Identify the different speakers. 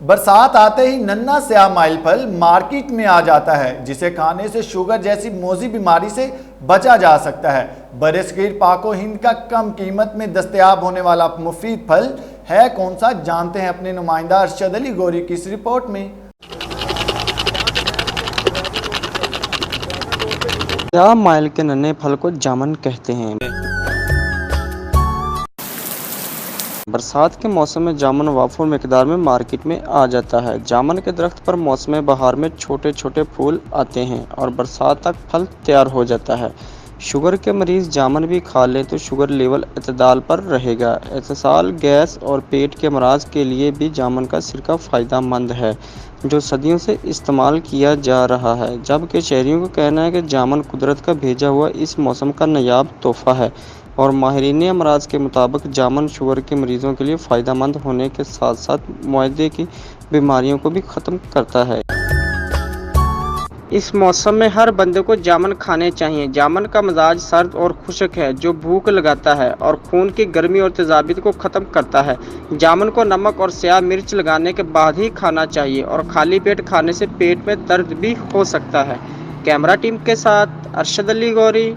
Speaker 1: برسات آتے ہی ننھا سیاہ مائل پھل مارکیٹ میں آ جاتا ہے جسے کھانے سے شوگر جیسی موذی بیماری سے بچا جا سکتا ہے۔ برصغیر پاک و ہند کا کم قیمت میں دستیاب ہونے والا مفید پھل ہے کون سا، جانتے ہیں اپنے نمائندہ ارشد علی گوری کی اس رپورٹ میں۔
Speaker 2: سیاہ مائل کے ننھے پھل کو جامن کہتے ہیں۔ برسات کے موسم میں جامن وافر مقدار میں مارکیٹ میں آ جاتا ہے۔ جامن کے درخت پر موسم بہار میں چھوٹے چھوٹے پھول آتے ہیں اور برسات تک پھل تیار ہو جاتا ہے۔ شوگر کے مریض جامن بھی کھا لیں تو شوگر لیول اعتدال پر رہے گا۔ اسہال، گیس اور پیٹ کے امراض کے لیے بھی جامن کا سرکہ فائدہ مند ہے، جو صدیوں سے استعمال کیا جا رہا ہے، جبکہ شہریوں کا کہنا ہے کہ جامن قدرت کا بھیجا ہوا اس موسم کا نایاب تحفہ ہے اور ماہرین امراض کے مطابق جامن شوگر کے مریضوں کے لیے فائدہ مند ہونے کے ساتھ ساتھ معدے کی بیماریوں کو بھی ختم کرتا ہے۔ اس موسم میں ہر بندے کو جامن کھانے چاہیے۔ جامن کا مزاج سرد اور خشک ہے جو بھوک لگاتا ہے اور خون کی گرمی اور تیزابیت کو ختم کرتا ہے۔ جامن کو نمک اور سیاہ مرچ لگانے کے بعد ہی کھانا چاہیے اور خالی پیٹ کھانے سے پیٹ میں درد بھی ہو سکتا ہے۔ کیمرہ ٹیم کے ساتھ ارشد علی گوری،